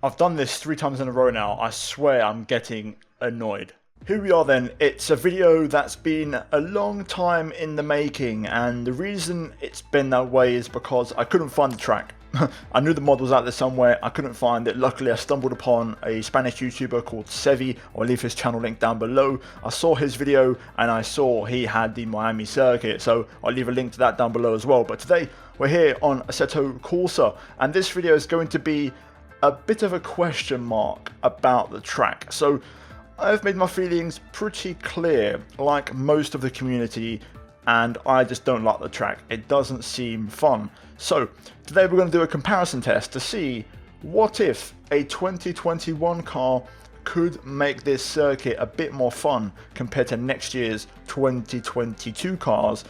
I've done this 3 times in a row now. I swear I'm getting annoyed. Here we are then. It's a video that's been a long time in the making, and the reason it's been that way is because I couldn't find the track. I knew the mod was out there somewhere, I couldn't find it. Luckily I stumbled upon a Spanish YouTuber called Sevi. I'll leave his channel link down below. I saw his video and I saw he had the Miami circuit, so I'll leave a link to that down below as well. But today we're here on Assetto Corsa, and this video is going to be a bit of a question mark about the track. So I've made my feelings pretty clear, like most of the community, and I just don't like the track. It doesn't seem fun. So today we're going to do a comparison test to see what if a 2021 car could make this circuit a bit more fun compared to next year's 2022 cars.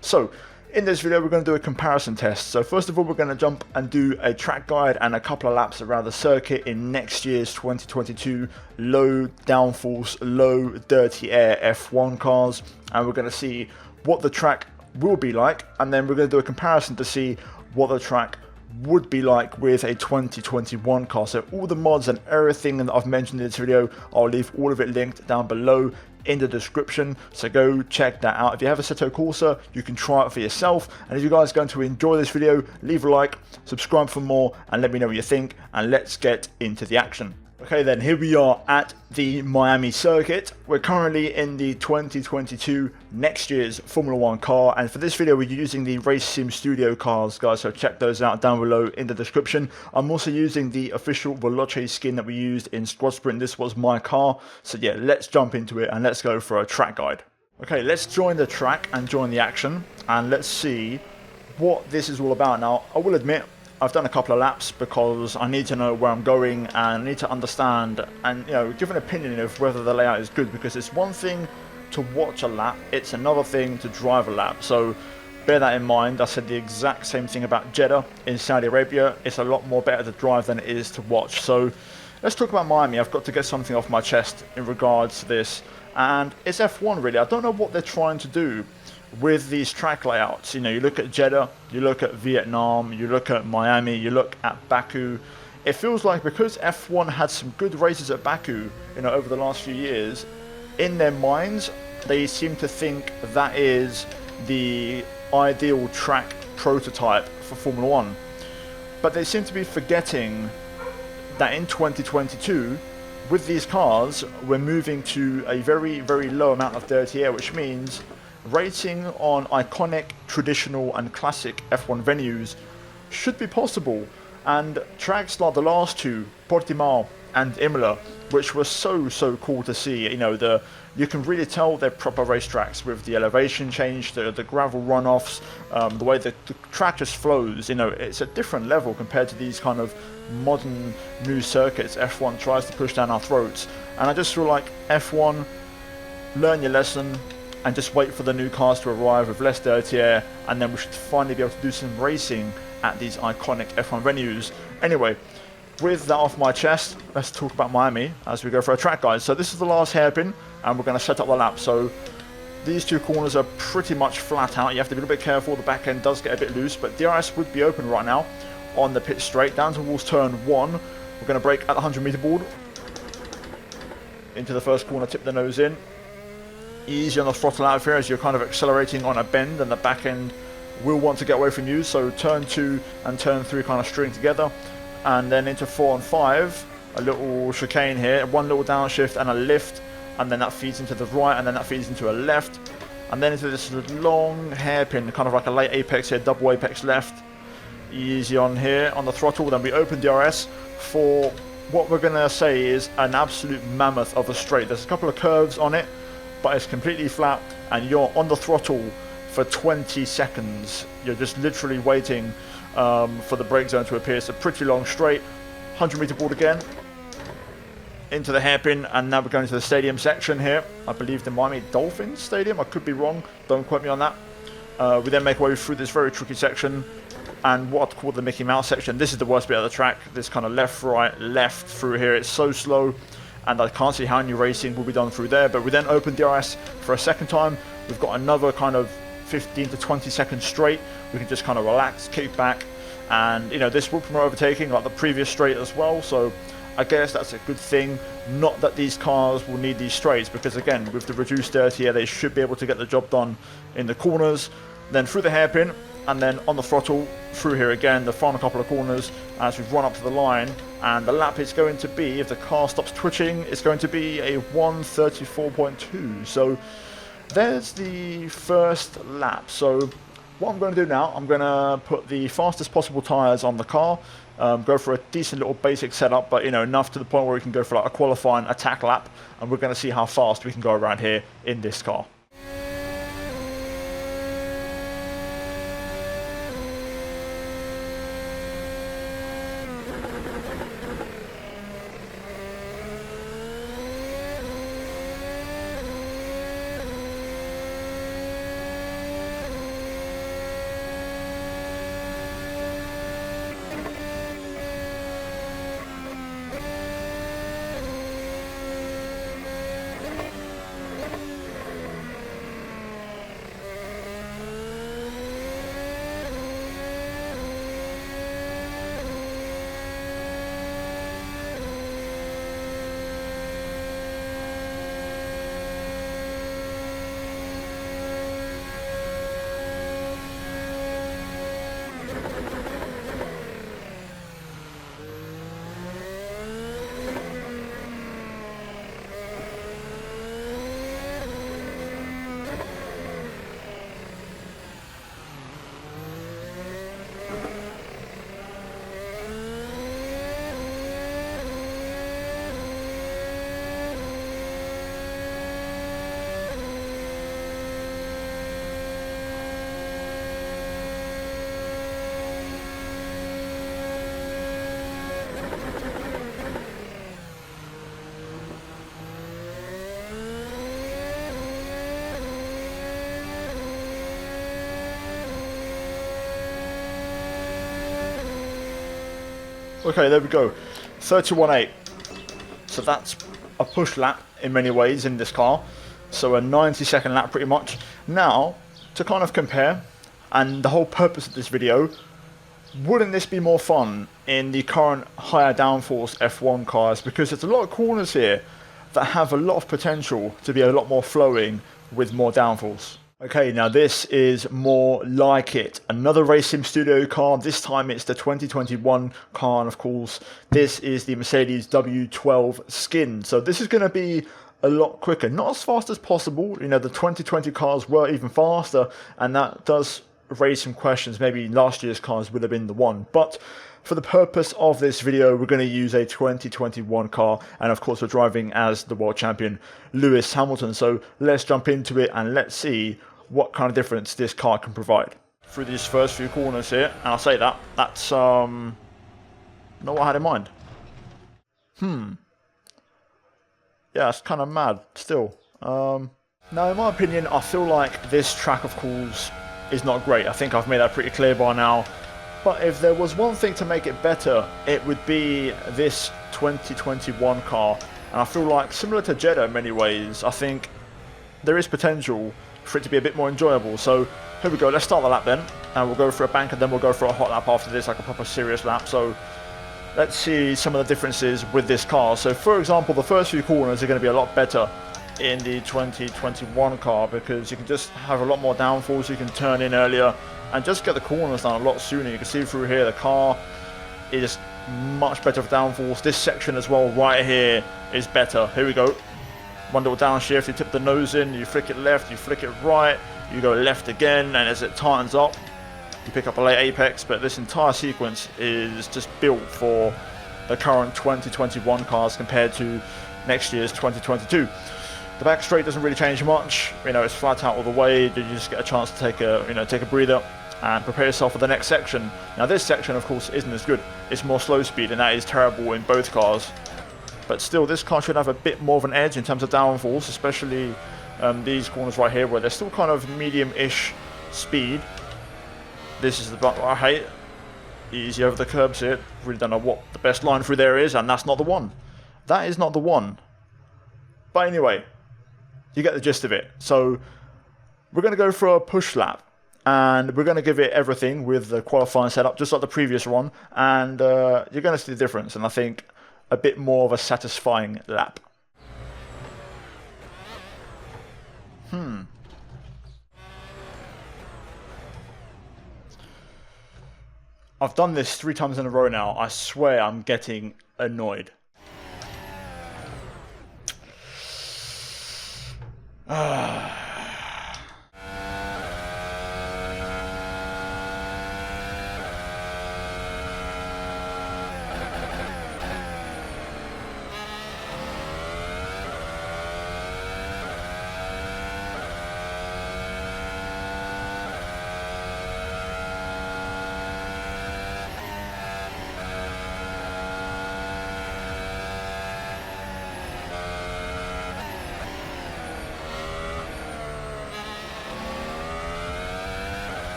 So in this video we're going to do a comparison test. So first of all we're going to jump and do a track guide and a couple of laps around the circuit in next year's 2022 low downforce, low dirty air F1 cars, and we're going to see what the track will be like, and then we're going to do a comparison to see what the track would be like with a 2021 car. So all the mods and everything that I've mentioned in this video, I'll leave all of it linked down below in the description, so go check that out. If you have a Assetto Corsa, you can try it for yourself, and if you guys are going to enjoy this video, leave a like, subscribe for more, and let me know what you think, and let's get into the action. Okay then, here we are at the Miami circuit. We're currently in the 2022 next year's Formula 1 car, and for this video we're using the Race Sim Studio cars, guys, so check those out down below in the description. I'm also using the official Veloce skin that we used in Squad Sprint. This was my car, so yeah, let's jump into it and let's go for a track guide. Okay, let's join the track and join the action, and let's see what this is all about. Now, I will admit, I've done a couple of laps because I need to know where I'm going and I need to understand and, you know, give an opinion of whether the layout is good, because it's one thing to watch a lap, it's another thing to drive a lap. So bear that in mind. I said the exact same thing about Jeddah in Saudi Arabia. It's a lot more better to drive than it is to watch. So let's talk about Miami. I've got to get something off my chest in regards to this, and it's F1 really. I don't know what they're trying to do with these track layouts. You know, you look at Jeddah, you look at Vietnam, you look at Miami, you look at Baku. It feels like because F1 had some good races at Baku, you know, over the last few years, in their minds they seem to think that is the ideal track prototype for Formula 1. But they seem to be forgetting that in 2022, with these cars, we're moving to a very, very low amount of dirty air, which means racing on iconic, traditional and classic F1 venues should be possible, and tracks like the last two, Portimao and Imola, which were so cool to see. You know, you can really tell they're proper racetracks with the elevation change, the gravel runoffs, the way the track just flows. You know, it's a different level compared to these kind of modern new circuits F1 tries to push down our throats. And I just feel like F1, learn your lesson and just wait for the new cars to arrive with less dirty air, and then we should finally be able to do some racing at these iconic F1 venues. Anyway, with that off my chest, let's talk about Miami as we go for a track guide. So this is the last hairpin, and we're going to set up the lap. So these two corners are pretty much flat out. You have to be a little bit careful. The back end does get a bit loose, but DRS would be open right now on the pit straight. Down towards turn 1, we're going to brake at the 100-meter board. Into the first corner, tip the nose in. Easy on the throttle out here as you're kind of accelerating on a bend, and the back end will want to get away from you. So turn 2 and turn 3 kind of string together, and then into 4 and 5, a little chicane here, one little downshift and a lift, and then that feeds into the right, and then that feeds into a left, and then into this long hairpin, kind of like a late apex here, double apex left. Easy on here on the throttle. Then we open DRS for what we're going to say is an absolute mammoth of a straight. There's a couple of curves on it, but it's completely flat, and you're on the throttle for 20 seconds. You're just literally waiting for the brake zone to appear. It's a pretty long straight. 100-meter board again, into the hairpin, and now we're going to the stadium section here. I believe the Miami Dolphins Stadium, I could be wrong, don't quote me on that. We then make our way through this very tricky section, and what I'd call the Mickey Mouse section. This is the worst bit of the track, this kind of left, right, left through here. It's so slow, and I can't see how any racing will be done through there. But we then open DRS for a second time. We've got another kind of 15 to 20 seconds straight. We can just kind of relax, kick back, and you know, this will promote overtaking like the previous straight as well, so I guess that's a good thing. Not that these cars will need these straights, because again, with the reduced dirty air, they should be able to get the job done in the corners, then through the hairpin, and then on the throttle, through here again, the final couple of corners as we run up to the line. And the lap is going to be, if the car stops twitching, it's going to be a 1:34.2. So there's the first lap. So what I'm going to do now, I'm going to put the fastest possible tyres on the car, go for a decent little basic setup, but you know, enough to the point where we can go for like a qualifying attack lap, and we're going to see how fast we can go around here in this car. Okay, there we go, 31.8. So that's a push lap in many ways in this car. So a 90-second lap pretty much. Now, to kind of compare, and the whole purpose of this video, wouldn't this be more fun in the current higher downforce F1 cars? Because there's a lot of corners here that have a lot of potential to be a lot more flowing with more downforce. Okay, now this is more like it. Another Race Sim Studio car. This time it's the 2021 car, and of course this is the Mercedes W12 skin. So this is going to be a lot quicker, not as fast as possible. You know, the 2020 cars were even faster, and that does raise some questions. Maybe last year's cars would have been the one, but for the purpose of this video, we're going to use a 2021 car, and of course we're driving as the world champion Lewis Hamilton. So let's jump into it and let's see what kind of difference this car can provide through these first few corners here. And I'll say that's not what I had in mind. Yeah, it's kind of mad still. Now in my opinion, I feel like this track of course is not great. I think I've made that pretty clear by now. But if there was one thing to make it better, it would be this 2021 car. And I feel like, similar to Jeddah in many ways, I think there is potential for it to be a bit more enjoyable. So here we go, let's start the lap then. And we'll go for a bank and then we'll go for a hot lap after this, like a proper serious lap. So let's see some of the differences with this car. So for example, the first few corners are going to be a lot better in the 2021 car, because you can just have a lot more downforce, you can turn in earlier and just get the corners done a lot sooner. You can see through here the car is much better for downforce. This section as well right here is better. Here we go, one little downshift, you tip the nose in, you flick it left, you flick it right, you go left again, and as it tightens up you pick up a late apex. But this entire sequence is just built for the current 2021 cars compared to next year's 2022. The back straight doesn't really change much, you know, it's flat out all the way. You just get a chance to take a breather and prepare yourself for the next section. Now this section of course isn't as good, it's more slow speed, and that is terrible in both cars. But still, this car should have a bit more of an edge in terms of downforce, especially these corners right here where they're still kind of medium-ish speed. This is the button I hate. Easy over the curbs here. Really don't know what the best line through there is, and that's not the one. That is not the one. But anyway, you get the gist of it. So we're going to go for a push lap. and we're going to give it everything with the qualifying setup, just like the previous one, and you're going to see the difference, and I think a bit more of a satisfying lap. I've done this 3 times in a row now. I swear I'm getting annoyed.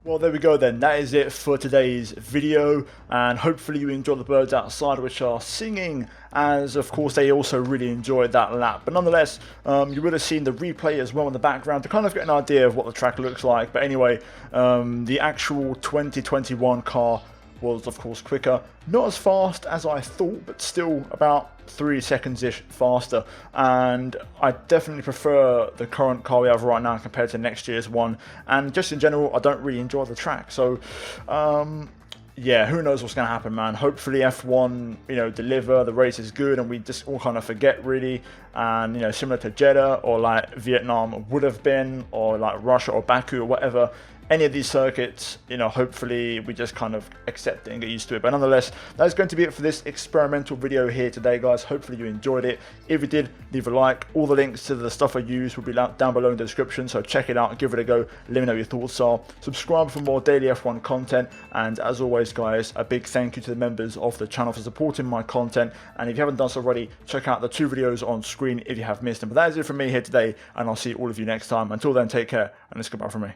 Well, there we go then. That is it for today's video, and hopefully you enjoy the birds outside which are singing, as of course they also really enjoyed that lap. But nonetheless, you would have seen the replay as well in the background to kind of get an idea of what the track looks like. But anyway, the actual 2021 car was of course quicker, not as fast as I thought, but still about 3 seconds-ish faster, and I definitely prefer the current car we have right now compared to next year's one, and just in general I don't really enjoy the track. So yeah, who knows what's going to happen, man. Hopefully F1 deliver, the race is good and we just all kind of forget really, and similar to Jeddah or like Vietnam would have been, or like Russia or Baku or whatever, any of these circuits, hopefully we just kind of accept it and get used to it. But nonetheless, that's going to be it for this experimental video here today, guys. Hopefully you enjoyed it. If you did, leave a like. All the links to the stuff I use will be down below in the description, so check it out and give it a go. Let me know what your thoughts are. Subscribe for more daily F1 content, and as always, guys, a big thank you to the members of the channel for supporting my content. And if you haven't done so already, check out the 2 videos on screen if you have missed them. But that is it from me here today, and I'll see all of you next time. Until then, take care, and it's goodbye from me.